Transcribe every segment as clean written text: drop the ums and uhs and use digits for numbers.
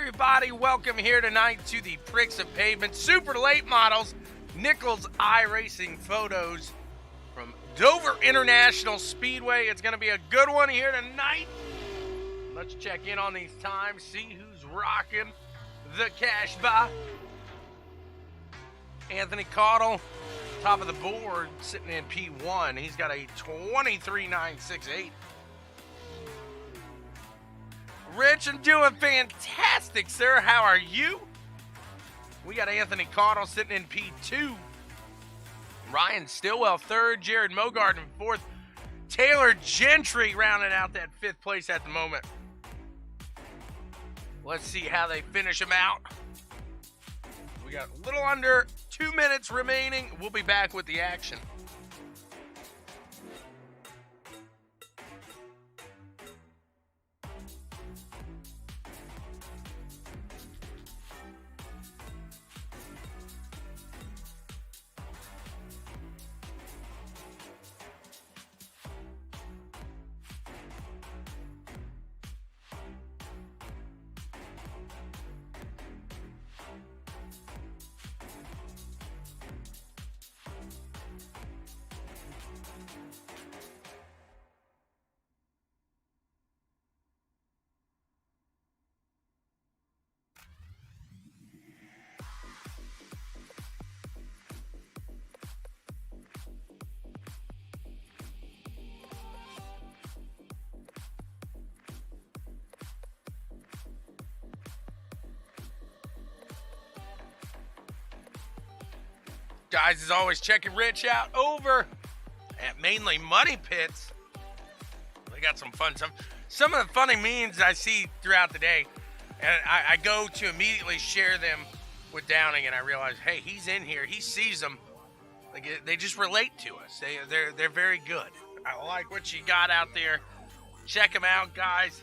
everybody? Welcome here tonight to the Pricks of Pavement Super Late Models Nichols iRacing photos from Dover International Speedway. It's going to be a good one here tonight. Let's check in on these times, see who's rocking the cash bar. Anthony Caudle, top of the board, sitting in P1. He's got a 23.968. Rich, I'm doing fantastic, sir. How are you? We got Anthony Caudle sitting in P2. Ryan Stillwell, third. Jared Mogard in fourth. Taylor Gentry rounding out that fifth place at the moment. Let's see how they finish them out. We got a little under 2 minutes remaining. We'll be back with the action. Guys, as always, checking Rich out over at Mainly Money Pits. They got some fun stuff. Some of the funny memes I see throughout the day, and I go to immediately share them with Downing, and I realize, hey, he's in here. He sees them. They just relate to us. They're very good. I like what you got out there. Check them out, guys.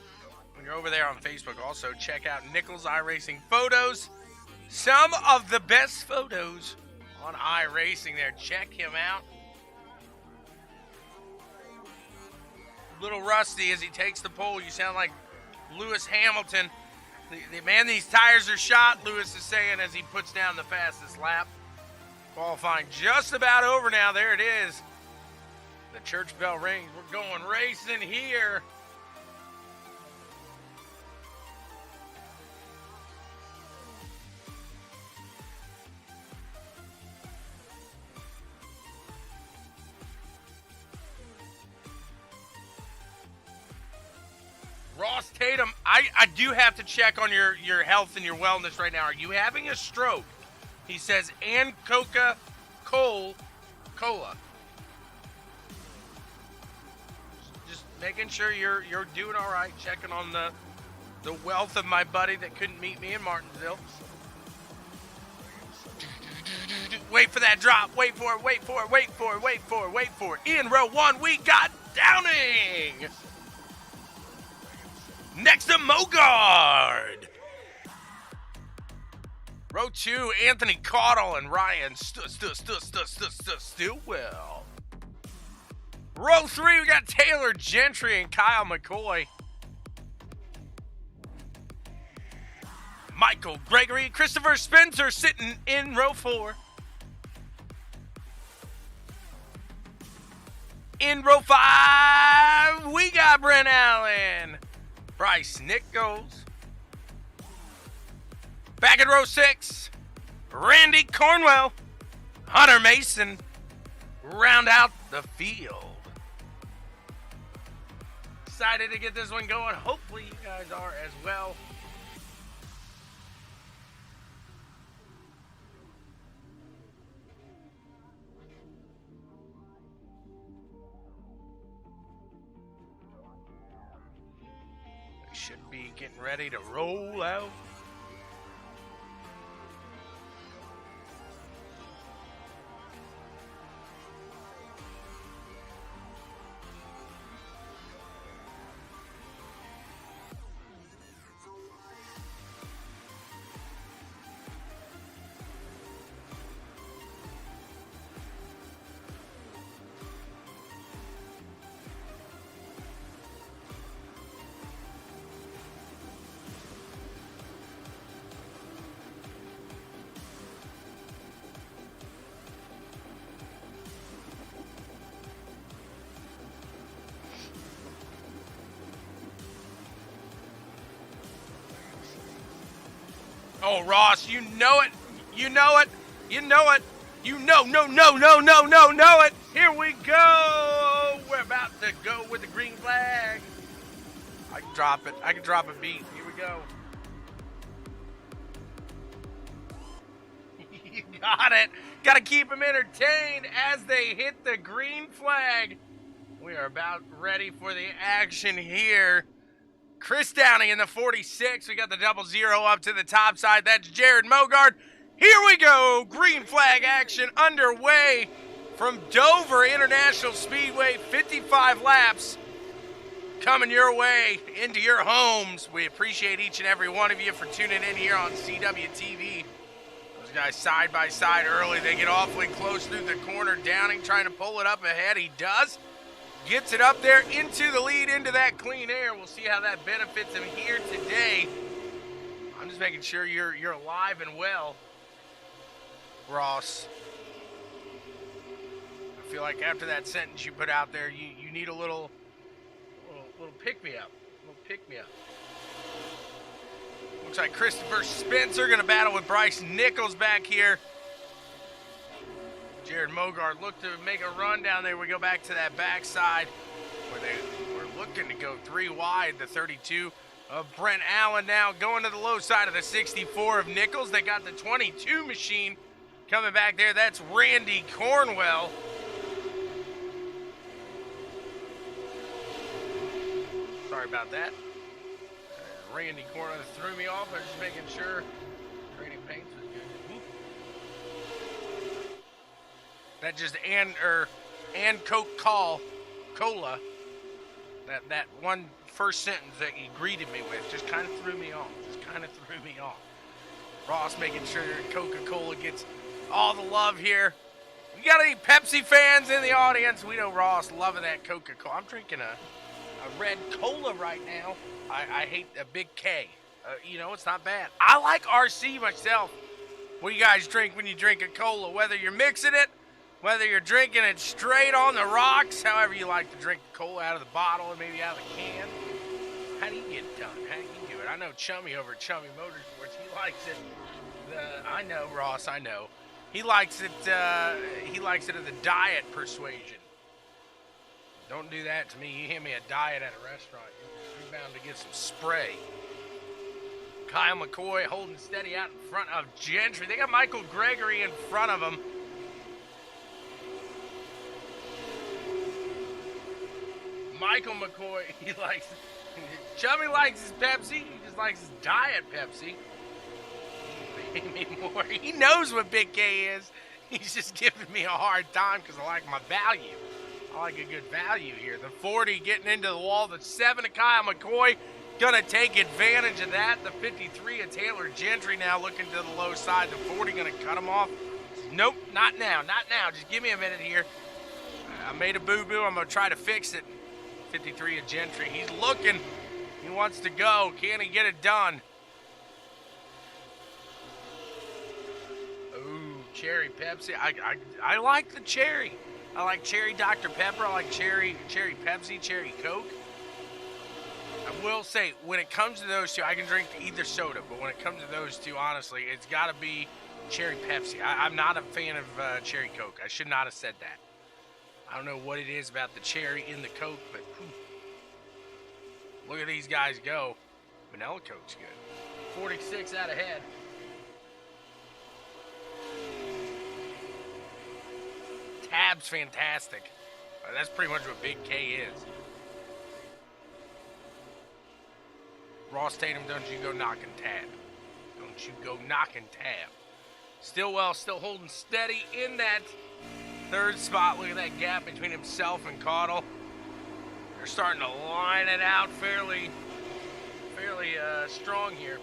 When you're over there on Facebook, also check out Nichols iRacing photos. Some of the best photos on iRacing there. Check him out. Little rusty as he takes the pole. You sound like Lewis Hamilton. Man, these tires are shot, Lewis is saying as he puts down the fastest lap. Qualifying just about over now. There it is. The church bell rings. We're going racing here. Ross Tatum, I do have to check on your health and your wellness right now. Are you having a stroke? He says, and Coca-Cola. Just making sure you're doing all right. Checking on the wealth of my buddy that couldn't meet me in Martinsville. Wait for that drop. Wait for it. Wait for it. Wait for it. Wait for it. Wait for it. In row one, we got Downing. Next to Mogard. Row two, Anthony Caudle and Ryan Stillwell. Row three, we got Taylor Gentry and Kyle McCoy. Michael Gregory, Christopher Spencer sitting in row four. In row five, we got Brent Allen. Bryce Nichols. Back in row six, Randy Cornwell, Hunter Mason, round out the field. Excited to get this one going. Hopefully you guys are as well. Should be getting ready to roll out. Oh, Ross, you know it. You know it. You know it. You know it. Here we go. We're about to go with the green flag. I can drop it. I can drop a beat. Here we go. You got it. Got to keep them entertained as they hit the green flag. We are about ready for the action here. Chris Downing in the 46. We got the 00 up to the top side. That's Jared Mogard. Here we go. Green flag action underway from Dover International Speedway. 55 laps coming your way into your homes. We appreciate each and every one of you for tuning in here on CWTV. Those guys side by side early. They get awfully close through the corner. Downing trying to pull it up ahead. He does. Gets it up there into the lead, into that clean air. We'll see how that benefits him here today. I'm just making sure you're alive and well, Ross. I feel like after that sentence you put out there, you need a little pick-me-up. A little pick-me-up. Looks like Christopher Spencer going to battle with Bryce Nichols back here. Jared Mogard looked to make a run down there. We go back to that backside where they were looking to go 3 wide. The 32 of Brent Allen now going to the low side of the 64 of Nichols. They got the 22 machine coming back there. That's Randy Cornwell. Sorry about that. Randy Cornwell threw me off. I was just making sure Trading Paints was good. That just and Coke Cola. That one first sentence that he greeted me with just kind of threw me off. Ross making sure Coca-Cola gets all the love here. We got any Pepsi fans in the audience? We know Ross loving that Coca-Cola. I'm drinking a red cola right now. I hate a big K. It's not bad. I like RC myself. What do you guys drink when you drink a cola? Whether you're mixing it, whether you're drinking it straight on the rocks, however you like to drink cola out of the bottle and maybe out of the can. How do you get it done? How do you do it? I know Chummy over at Chummy Motorsports, he likes it. I know, Ross, I know. He likes it of the diet persuasion. Don't do that to me. You hand me a diet at a restaurant, you're bound to get some spray. Kyle McCoy holding steady out in front of Gentry. They got Michael Gregory in front of him. Michael McCoy, Chummy likes his Pepsi. He just likes his diet Pepsi. Pay me more. He knows what Big K is. He's just giving me a hard time because I like my value. I like a good value here. The 40 getting into the wall. The 7 of Kyle McCoy going to take advantage of that. The 53 of Taylor Gentry now looking to the low side. The 40 going to cut him off. Nope, not now. Not now. Just give me a minute here. I made a boo-boo. I'm going to try to fix it. 53 of Gentry. He's looking. He wants to go. Can he get it done? Ooh, cherry Pepsi. I like the cherry. I like cherry Dr. Pepper. I like cherry Pepsi, cherry Coke. I will say, when it comes to those two, I can drink either soda, but when it comes to those two, honestly, it's got to be cherry Pepsi. I'm not a fan of cherry Coke. I should not have said that. I don't know what it is about the cherry in the Coke, but look at these guys go. Vanilla Coke's good. 46 out ahead. Tab's fantastic. That's pretty much what Big K is. Ross Tatum, don't you go knocking Tab. Don't you go knocking Tab. Stillwell still holding steady in that third spot. Look at that gap between himself and Caudle. They're starting to line it out fairly strong here.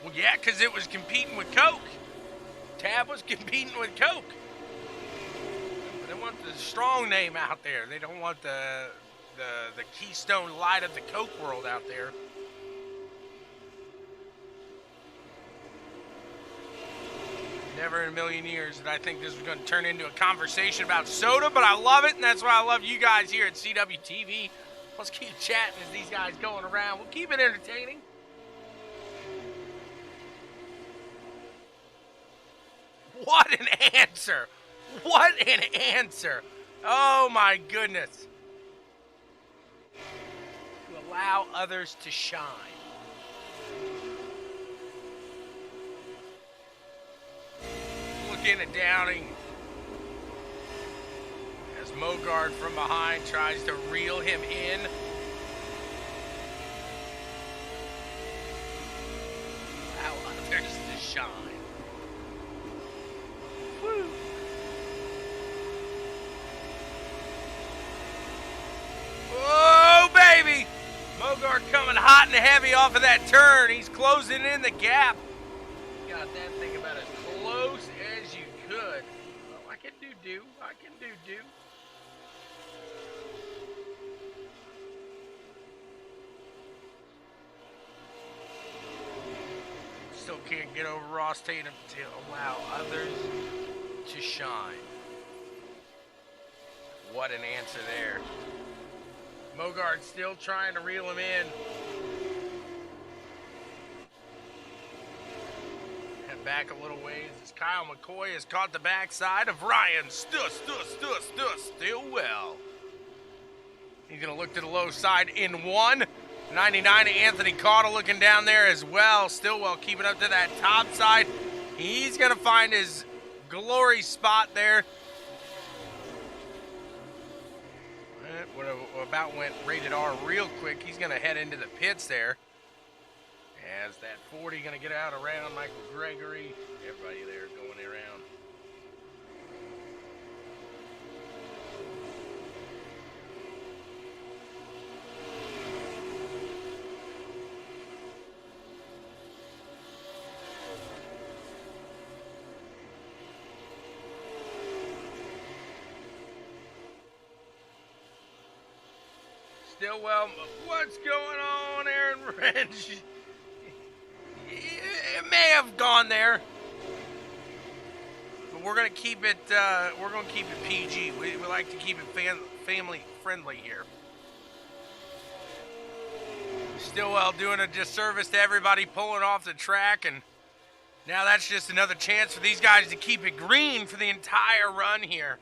Well, yeah, because it was competing with Coke. Tab was competing with Coke. They want the strong name out there. They don't want the Keystone Light of the Coke world out there. Never in a million years did I think this was going to turn into a conversation about soda, but I love it, and that's why I love you guys here at CWTV Let's keep chatting as these guys going around. We'll keep it entertaining. What an answer! What an answer! Oh my goodness. To allow others to shine. Looking at Downing as Mogard from behind tries to reel him in. Allow others to shine. Woo. Oh, baby! Mogard coming hot and heavy off of that turn. He's closing in the gap. Got that thing about as close as you could. Oh, I can do. I can do. Still can't get over Ross Tatum to allow others to shine. What an answer there. Mogard still trying to reel him in. Head back a little ways as Kyle McCoy has caught the backside of Ryan Stillwell. He's going to look to the low side in 199. Anthony Caudill looking down there as well. Stillwell keeping up to that top side. He's going to find his glory spot there. What about went rated R real quick. He's going to head into the pits there. As that 40 going to get out around Michael Gregory. Everybody there going around. Stillwell, what's going on, Aaron Wrench? It may have gone there, but we're gonna keep it. We're gonna keep it PG. We like to keep it family friendly here. Stillwell doing a disservice to everybody pulling off the track, and now that's just another chance for these guys to keep it green for the entire run here.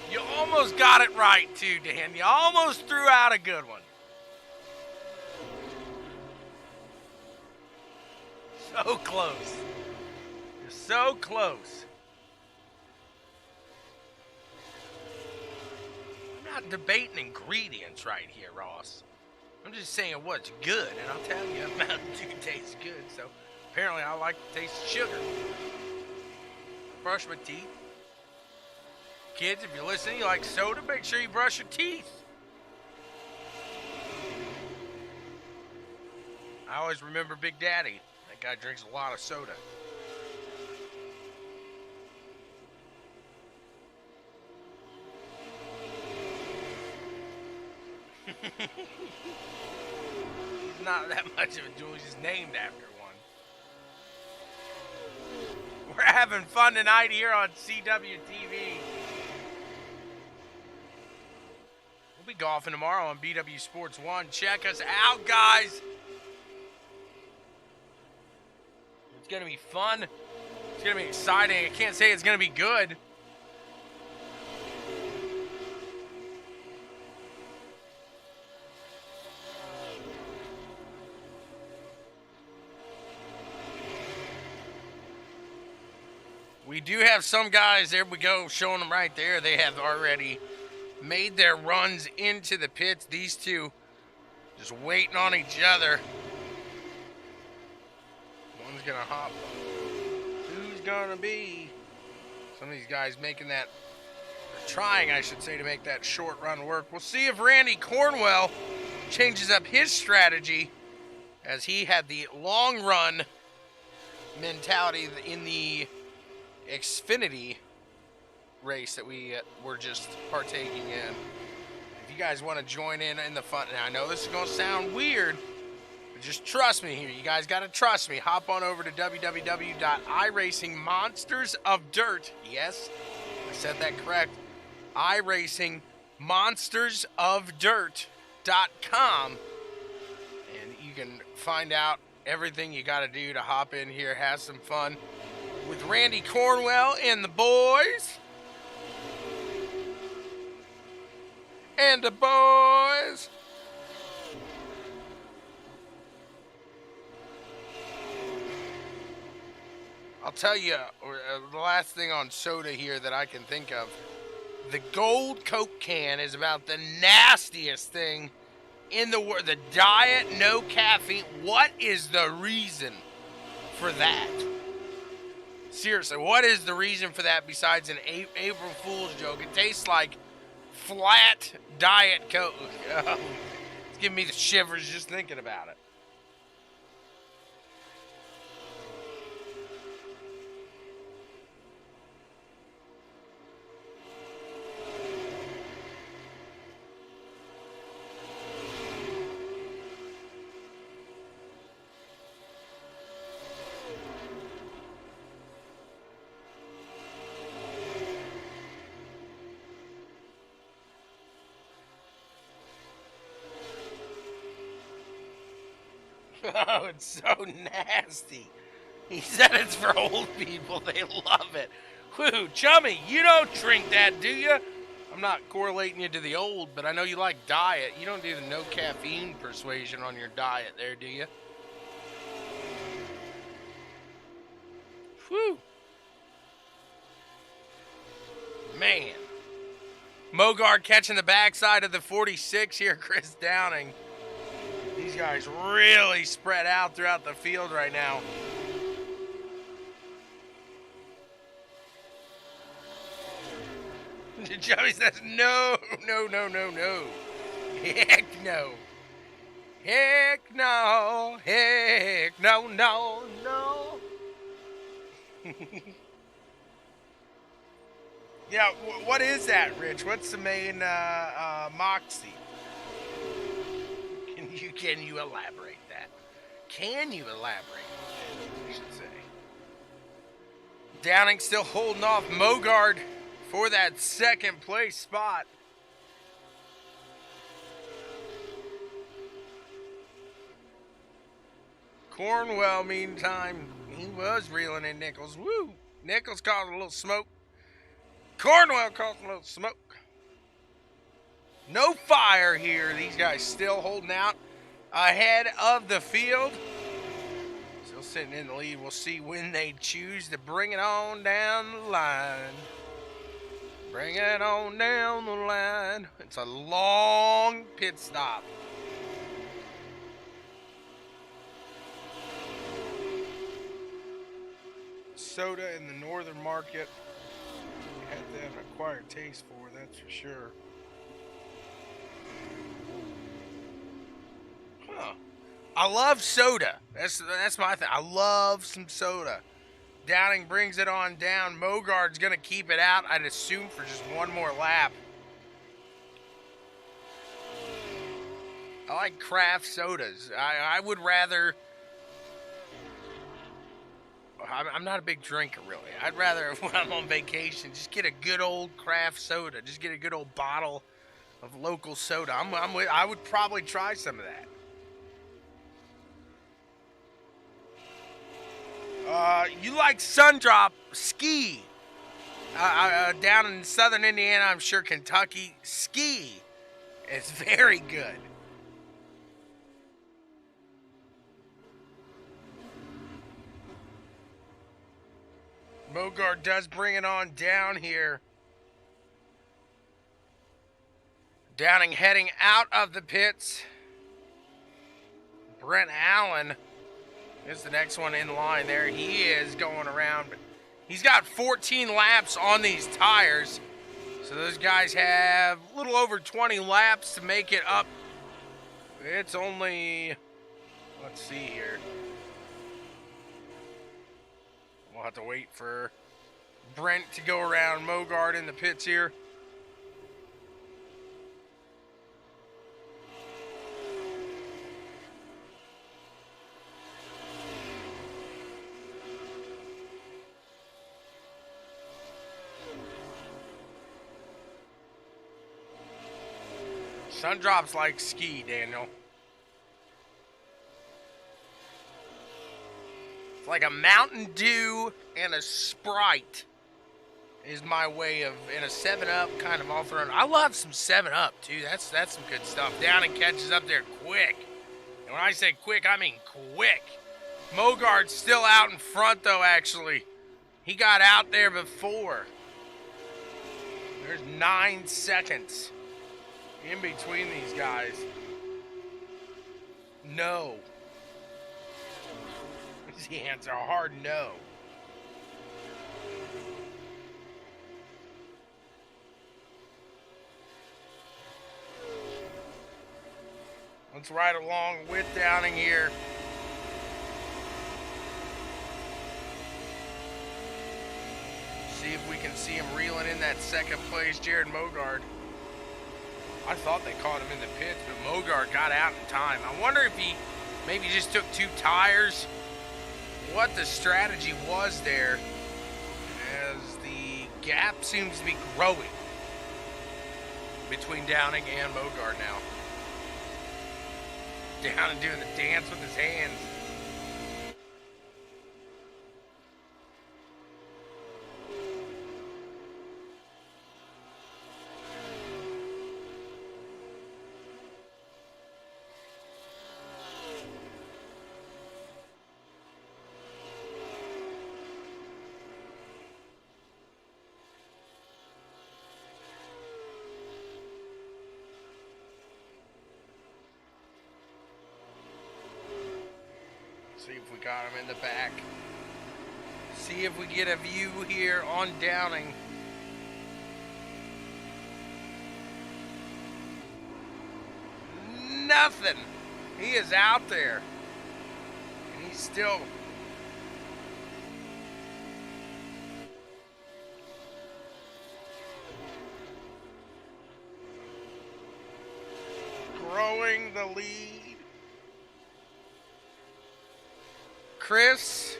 You almost got it right, too, Dan. You almost threw out a good one. So close. You're so close. I'm not debating ingredients right here, Ross. I'm just saying what's good, and I'll tell you, Mountain Dew tastes good, so apparently I like the taste of sugar. Brush my teeth. Kids, if you're listening, you like soda, make sure you brush your teeth. I always remember Big Daddy. That guy drinks a lot of soda. He's not that much of a jewel, he's just named after one. We're having fun tonight here on CWTV. We'll be golfing tomorrow on BWSPORTS 1. Check us out, guys. It's going to be fun. It's going to be exciting. I can't say it's going to be good. We do have some guys, there we go, showing them right there. They have already made their runs into the pits. These two just waiting on each other. One's going to hop. Who's going to be? Some of these guys making that, trying, I should say, to make that short run work. We'll see if Randy Cornwell changes up his strategy, as he had the long run mentality in the Xfinity race that we were just partaking in. If you guys want to join in the fun, and I know this is going to sound weird, But just trust me here. You guys got to trust me. Hop on over to www.iRacing Monsters of Dirt. Yes, I said that correct. iRacing Monsters of Dirt.com. And you can find out everything you got to do to hop in here, have some fun with Randy Cornwell and the boys. And the boys. I'll tell you, the last thing on soda here that I can think of, the gold Coke can is about the nastiest thing in the world. The diet, no caffeine. What is the reason for that? Seriously, what is the reason for that besides an April Fool's joke? It tastes like flat Diet Coke. It's giving me the shivers just thinking about it. Oh, it's so nasty. He said it's for old people. They love it. Whoo, Chummy, you don't drink that, do you? I'm not correlating you to the old, but I know you like diet. You don't do the no caffeine persuasion on your diet there, do you? Whew. Man. Mogard catching the backside of the 46 here, Chris Downing. These guys really spread out throughout the field right now. Joey says, no. Heck no. Heck no. Heck no. Yeah, what is that, Rich? What's the main moxie? Can you elaborate that? Can you elaborate that, I should say? Downing still holding off Mogard for that second place spot. Cornwell, meantime, he was reeling in Nichols. Woo! Nichols caused a little smoke. Cornwell caused a little smoke. No fire here. These guys still holding out ahead of the field. Still sitting in the lead. We'll see when they choose to bring it on down the line. Bring it on down the line. It's a long pit stop. Soda in the northern market. You have to have an acquired taste for, that's for sure. Huh. I love soda. That's my thing. I love some soda. Downing brings it on down. Mogard's going to keep it out, I'd assume, for just one more lap. I like craft sodas. I would rather... I'm not a big drinker, really. I'd rather, when I'm on vacation, just get a good old craft soda. Just get a good old bottle of local soda. I would probably try some of that. You like Sundrop Ski. Down in southern Indiana, I'm sure Kentucky, Ski is very good. Mogard does bring it on down here. Downing heading out of the pits. Brent Allen is the next one in line there. He is going around. But he's got 14 laps on these tires. So those guys have a little over 20 laps to make it up. It's only, let's see here. We'll have to wait for Brent to go around Mogard in the pits here. Sun drops like ski, Daniel. It's like a Mountain Dew and a Sprite is my way of, and a 7-Up kind of all thrown. I love some 7-Up, too. That's some good stuff. Downing catches up there quick. And when I say quick, I mean quick. Mogard's still out in front, though, actually. He got out there before. There's 9 seconds in between these guys. No. Is the answer. A hard no. Let's ride along with Downing here. See if we can see him reeling in that second place, Jared Mogard. I thought they caught him in the pits, but Mogard got out in time. I wonder if he maybe just took 2 tires. What the strategy was there, as the gap seems to be growing between Downing and Mogard now. Downing doing the dance with his hands. See if we got him in the back. See if we get a view here on Downing. Nothing. He is out there. And he's still growing the lead. Chris,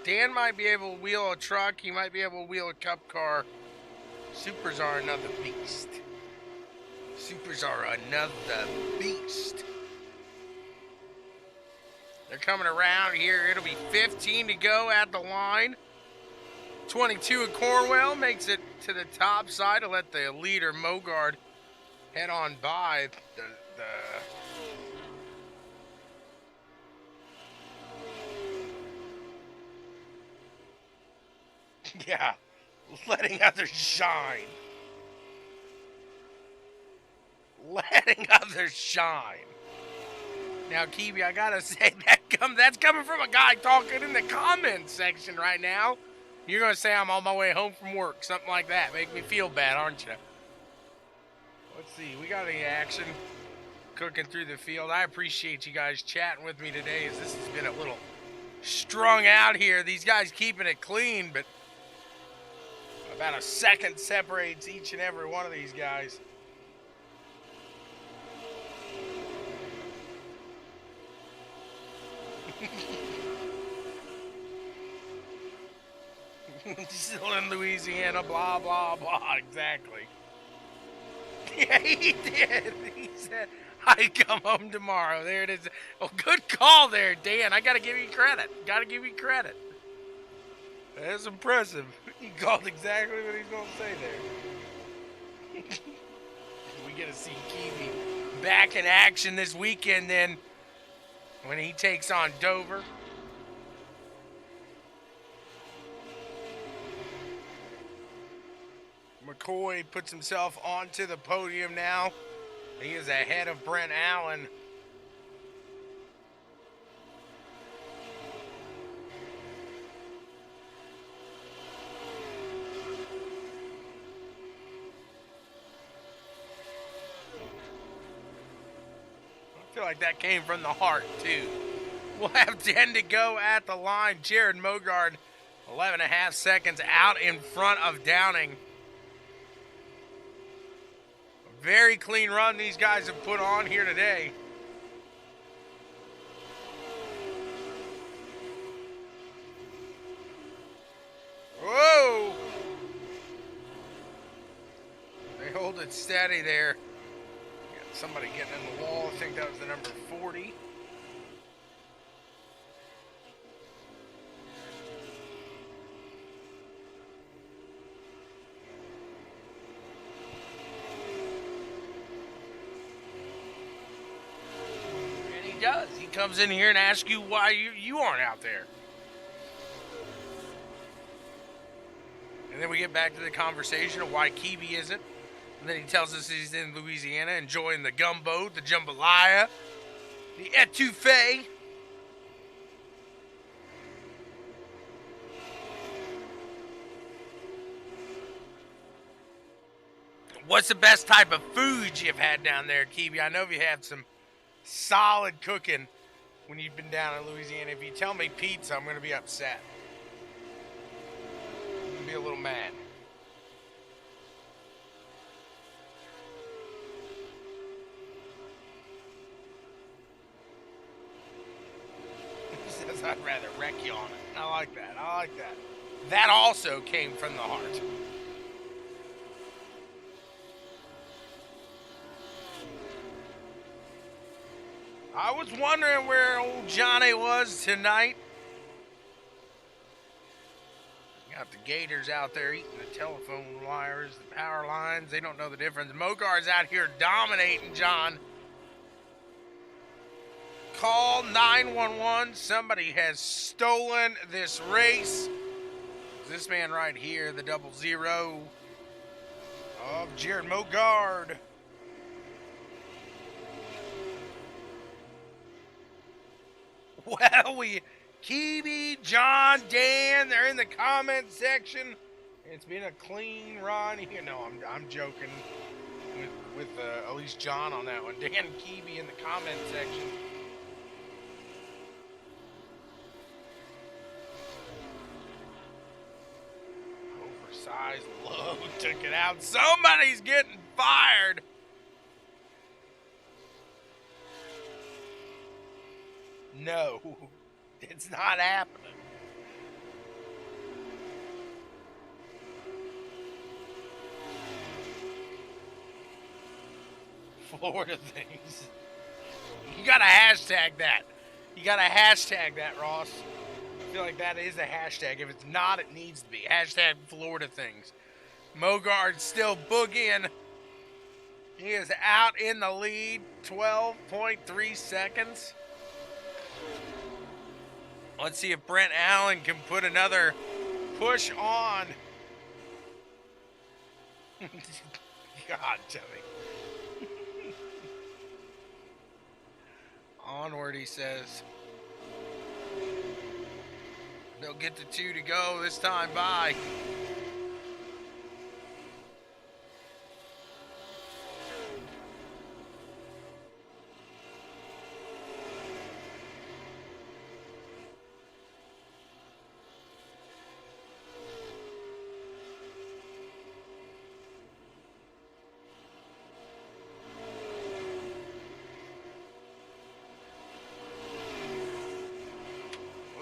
Dan might be able to wheel a truck. He might be able to wheel a cup car. Supers are another beast. Supers are another beast. They're coming around here. It'll be 15 to go at the line. 22 at Cornwell makes it to the top side to let the leader, Mogard, head on by. Yeah, letting others shine. Letting others shine. Now, Kiwi, I gotta say, that's coming from a guy talking in the comments section right now. You're gonna say I'm on my way home from work, something like that. Make me feel bad, aren't you? Let's see, we got any action cooking through the field. I appreciate you guys chatting with me today, as this has been a little strung out here. These guys keeping it clean, but about a second separates each and every one of these guys. Still in Louisiana, blah, blah, blah. Exactly. Yeah, he did. He said, I'd come home tomorrow. There it is. Oh, good call there, Dan. I got to give you credit. Got to give you credit. That's impressive. He called exactly what he's going to say there. We get to see Kiwi back in action this weekend then when he takes on Dover. McCoy puts himself onto the podium now. He is ahead of Brent Allen. I feel like that came from the heart, too. We'll have 10 to go at the line. Jared Mogard, 11.5 seconds out in front of Downing. A very clean run these guys have put on here today. Whoa! They hold it steady there. Somebody getting in the wall. I think that was the number 40. And he does. He comes in here and asks you why you aren't out there. And then we get back to the conversation of why Kiwi isn't. And then he tells us he's in Louisiana enjoying the gumbo, the jambalaya, the etouffee. What's the best type of food you've had down there, Kiwi? I know you had some solid cooking when you've been down in Louisiana. If you tell me pizza, I'm going to be upset. I'm going to be a little mad. He says, I'd rather wreck you on it. I like that. I like that. That also came from the heart. I was wondering where old Johnny was tonight. Got the gators out there eating the telephone wires, the power lines. They don't know the difference. Mogar's out here dominating John. Call 911. Somebody has stolen this race. This man right here, the 00 of Jared Mogard. Well, Kiwi, John, Dan, they're in the comment section. It's been a clean run. You know, I'm joking with at least John on that one. Dan and Kiwi in the comment section. Oversized load took it out. Somebody's getting fired. No, it's not happening. Florida things. You gotta hashtag that. You gotta hashtag that, Ross. I feel like that is a hashtag. If it's not, it needs to be. Hashtag Florida things. Mogard's still boogieing. He is out in the lead. 12.3 seconds. Let's see if Brent Allen can put another push on. God, Chummy. Onward, he says. They'll get the 2 to go this time by.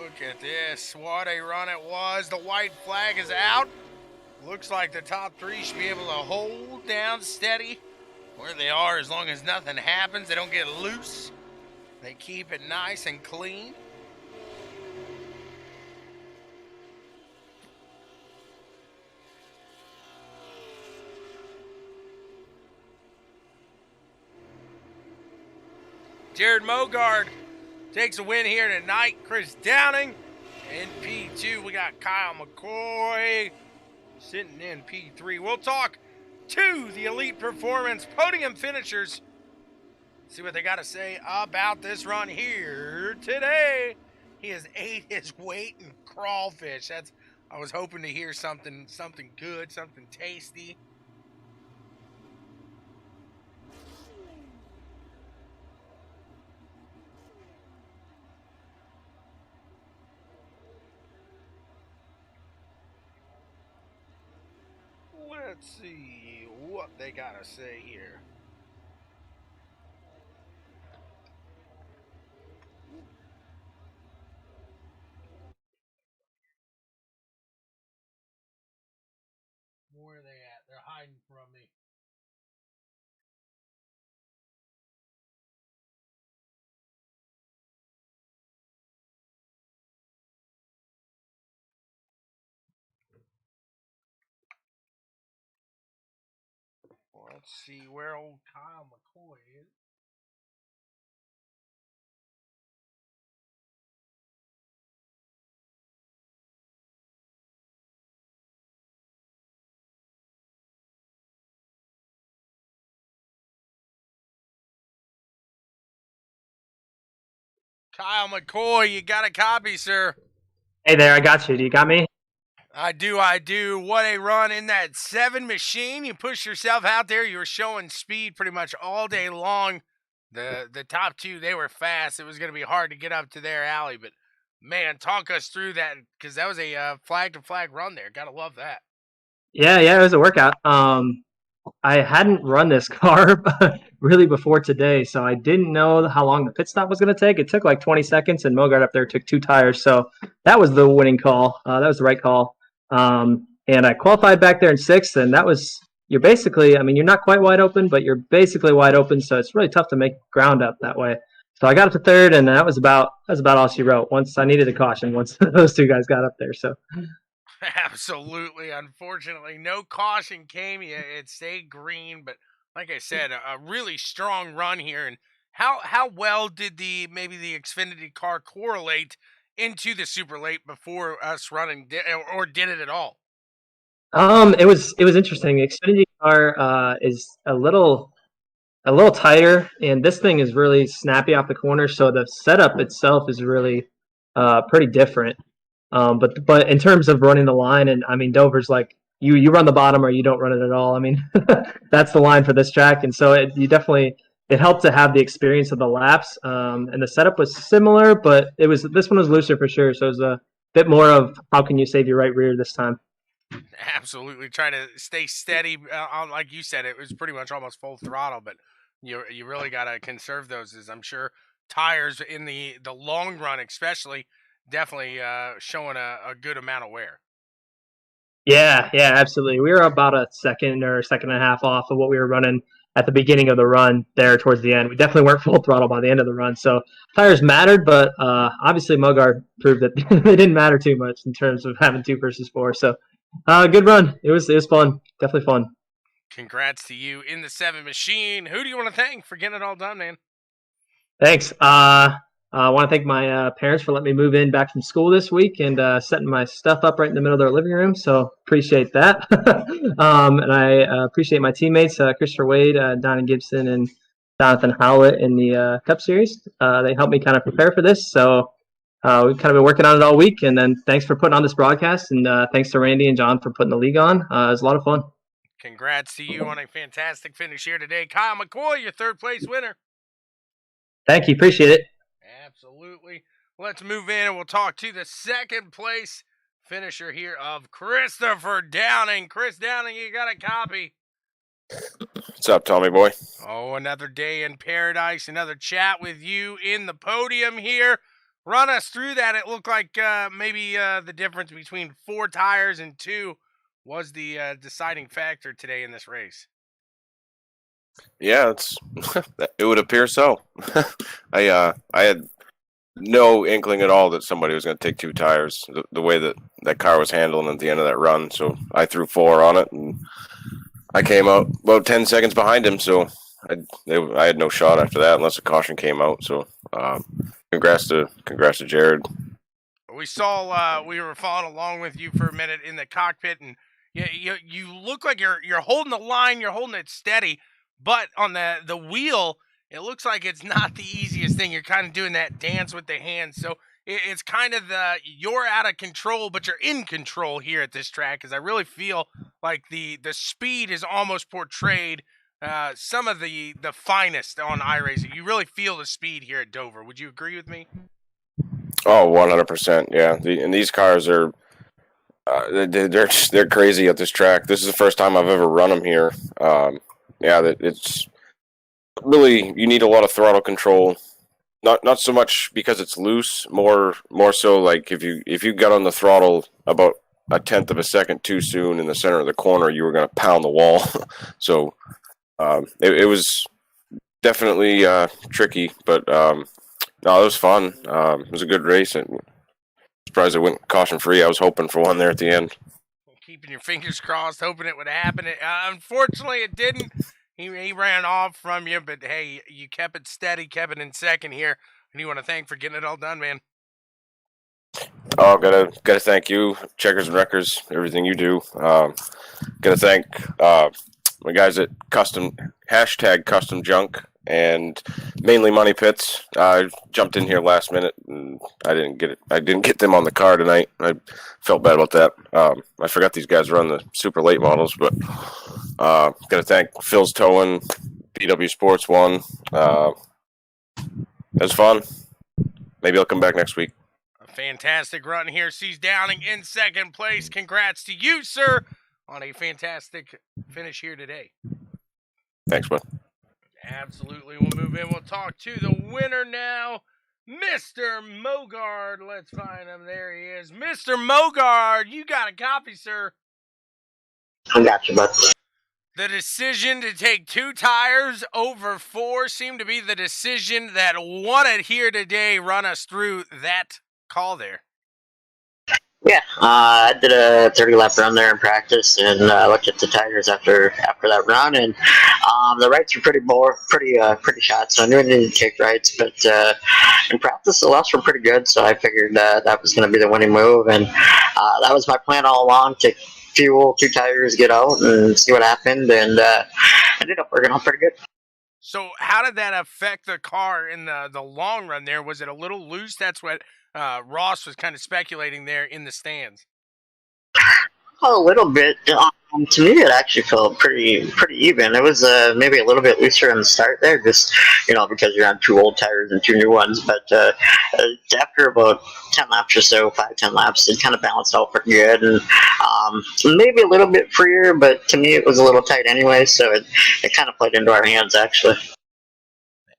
Look at this. What a run it was. The white flag is out. Looks like the top 3 should be able to hold down steady where they are as long as nothing happens. They don't get loose. They keep it nice and clean. Jared Mogard takes a win here tonight. Chris Downing in P2. We got Kyle McCoy sitting in P3. We'll talk to the Elite Performance podium finishers. See what they got to say about this run here today. He has ate his weight in crawfish. I was hoping to hear something good, something tasty. Let's see what they gotta say here. Where are they at? They're hiding from me. Let's see where old Kyle McCoy is. Kyle McCoy, you got a copy, sir. Hey there, I got you. Do you got me? I do. What a run in that 7 machine. You pushed yourself out there. You were showing speed pretty much all day long. The top two, they were fast. It was going to be hard to get up to their alley. But, man, talk us through that because that was a flag-to-flag run there. Got to love that. Yeah, it was a workout. I hadn't run this car really before today, so I didn't know how long the pit stop was going to take. It took like 20 seconds, and Mogart up there took 2 tires, so that was the winning call. That was the right call. And I qualified back there in 6th, and you're basically, you're not quite wide open, but you're basically wide open, so it's really tough to make ground up that way. So I got up to 3rd, and that was about all she wrote. Once I needed a caution, once those 2 guys got up there, so. Absolutely. Unfortunately, no caution came. It stayed green, but like I said, a really strong run here. And how well did the Xfinity car correlate into the super late before us running, or did it at all? It was interesting. The Xfinity car is a little tighter, and this thing is really snappy off the corner. So the setup itself is really pretty different. But in terms of running the line, and Dover's like you run the bottom or you don't run it at all. That's the line for this track, and so it helped to have the experience of the laps. And the setup was similar, but this one was looser for sure. So it was a bit more of how can you save your right rear this time. Absolutely, try to stay steady. Like you said, it was pretty much almost full throttle, but you really got to conserve those. As I'm sure tires in the long run, especially, definitely showing a good amount of wear. Yeah, absolutely. We were about a second or second and a half off of what we were running at the beginning of the run there towards the end. We definitely weren't full throttle by the end of the run. So tires mattered, but obviously Mogart proved that they didn't matter too much in terms of having 2 versus 4. So good run. It was fun. Definitely fun. Congrats to you in the 7 machine. Who do you want to thank for getting it all done, man? Thanks. I want to thank my parents for letting me move in back from school this week and setting my stuff up right in the middle of their living room. So appreciate that. And I appreciate my teammates, Christopher Wade, Donnie Gibson, and Jonathan Howlett in the Cup Series. They helped me kind of prepare for this. So we've kind of been working on it all week. And then thanks for putting on this broadcast. And thanks to Randy and John for putting the league on. It was a lot of fun. Congrats to you on a fantastic finish here today. Kyle McCoy, your 3rd place winner. Thank you. Appreciate it. Absolutely. Let's move in and we'll talk to the 2nd place finisher here of Christopher Downing. Chris Downing, you got a copy. What's up, Tommy boy? Oh, another day in paradise, another chat with you in the podium here. Run us through that. It looked like maybe the difference between 4 tires and 2 was the deciding factor today in this race. Yeah, it would appear so. I had no inkling at all that somebody was going to take 2 tires, the way that car was handling at the end of that run. So I threw 4 on it, and I came out about 10 seconds behind him. So I had no shot after that unless a caution came out. So congrats to Jared. We saw we were following along with you for a minute in the cockpit, and you look like you're holding the line, you're holding it steady, but on the wheel, it looks like it's not the easiest thing. You're kind of doing that dance with the hands. So it's kind of you're out of control, but you're in control here at this track, because I really feel like the speed is almost portrayed some of the finest on iRacing. You really feel the speed here at Dover. Would you agree with me? Oh, 100%. Yeah. And these cars are they're crazy at this track. This is the first time I've ever run them here. It's really, you need a lot of throttle control. Not so much because it's loose, more so like if you got on the throttle about a tenth of a second too soon in the center of the corner, you were going to pound the wall. So it was definitely tricky, but no, it was fun. It was a good race, and surprised it went caution free. I was hoping for one there at the end. Keeping your fingers crossed, hoping it would happen. Unfortunately, it didn't. He ran off from you, but hey, you kept it steady, kept it in second here, and you want to thank for getting it all done, man. Oh, gotta thank you, Checkers and Wreckers, everything you do. Gotta thank my guys at Custom Junk and mainly Money Pits. I jumped in here last minute and I didn't get them on the car tonight. I felt bad about that. I forgot these guys run the super late models, but gotta thank Phil's Towing, BWSPORTS won. It was fun. Maybe I'll come back next week. A fantastic run here. Sees Downing in second place. Congrats to you, sir, on a fantastic finish here today. Thanks, bud. Absolutely. We'll move in. We'll talk to the winner now, Mr. Mogard. Let's find him. There he is. Mr. Mogard, you got a copy, sir. I got you, bud. The decision to take 2 tires over 4 seemed to be the decision that won it here today. Run us through that call there. Yeah, I did a 30-lap run there in practice, and looked at the tires after that run, and the rights were pretty shot, so I knew I needed to take rights, but in practice the lefts were pretty good, so I figured that was going to be the winning move, and that was my plan all along, to fuel 2 tires, get out, and see what happened, and ended up working out pretty good. So how did that affect the car in the long run there? Was it a little loose? That's what Ross was kind of speculating there in the stands. A little bit. To me, it actually felt pretty even. It was maybe a little bit looser in the start there, just because you're on 2 old tires and 2 new ones. But after about 10 laps or so, 5-10 laps, it kind of balanced out pretty good, and maybe a little bit freer. But to me, it was a little tight anyway, so it kind of played into our hands actually.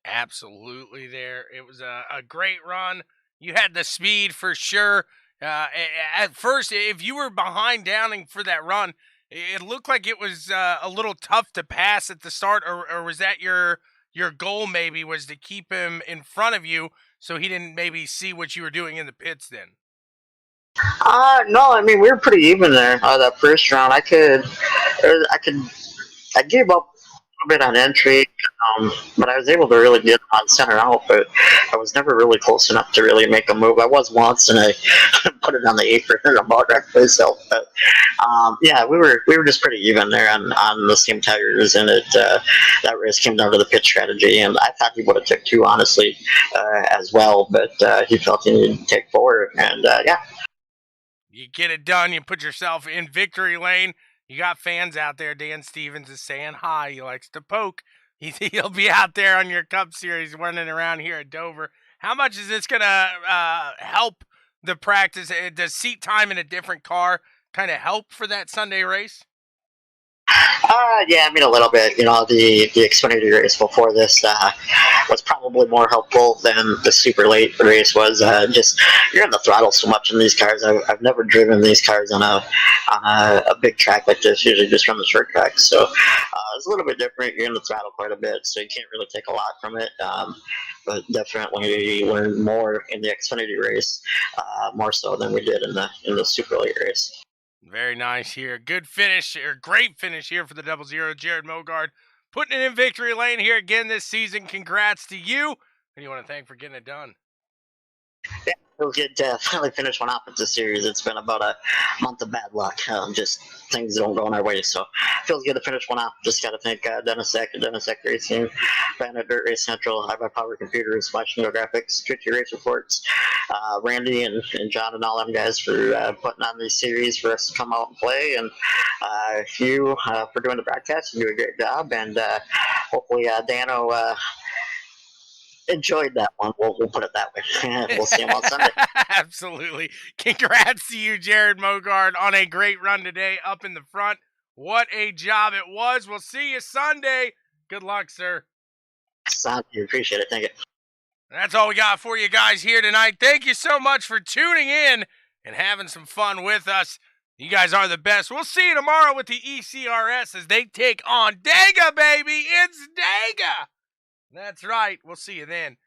Absolutely, there. It was a great run. You had the speed for sure. At first, if you were behind Downing for that run, it looked like it was a little tough to pass at the start, or was that your goal maybe, was to keep him in front of you so he didn't maybe see what you were doing in the pits then? No, I mean, we were pretty even there. That first round, I gave up a bit on entry, but I was able to really get on center out, but I was never really close enough to really make a move. I was once, and I put it on the apron and about wrecked myself, but yeah, we were just pretty even there on the same tires, and that race came down to the pit strategy, and I thought he would have took 2, honestly, as well, but he felt he needed to take 4, and yeah. You get it done, you put yourself in victory lane. You got fans out there. Dan Stevens is saying hi. He likes to poke. He'll be out there on your Cup Series running around here at Dover. How much is this going to help the practice? Does seat time in a different car kind of help for that Sunday race? Yeah, I mean, a little bit. The Xfinity race before this was probably more helpful than the super late race was. Just, you're in the throttle so much in these cars. I've never driven these cars on a big track like this. Usually just run the short tracks. So it's a little bit different. You're in the throttle quite a bit, so you can't really take a lot from it. But definitely learned more in the Xfinity race, more so than we did in the super late race. Very nice here. Good finish, or great finish here for the 00. Jared Mogard putting it in victory lane here again this season. Congrats to you. And you want to thank for getting it done. Yeah, feels good to finally finish one off at the series. It's been about a month of bad luck. Just things don't go our way, so it feels good to finish one off. Just got to thank Dennis Eck and Dennis Eck Racing, Bandit Dirt Race Central, High by Power Computers, Flash Neo Graphics, Twitchy Race Reports, Randy and John and all them guys for putting on these series for us to come out and play, and you for doing the broadcast. You do a great job, and hopefully Dano enjoyed that one. We'll put it that way. We'll see him on Sunday. Absolutely. Congrats to you, Jared Mogard, on a great run today up in the front. What a job it was. We'll see you Sunday. Good luck, sir. Thank you. Appreciate it. Thank you. That's all we got for you guys here tonight. Thank you so much for tuning in and having some fun with us. You guys are the best. We'll see you tomorrow with the ECRS as they take on Dega, baby. It's Dega. That's right. We'll see you then.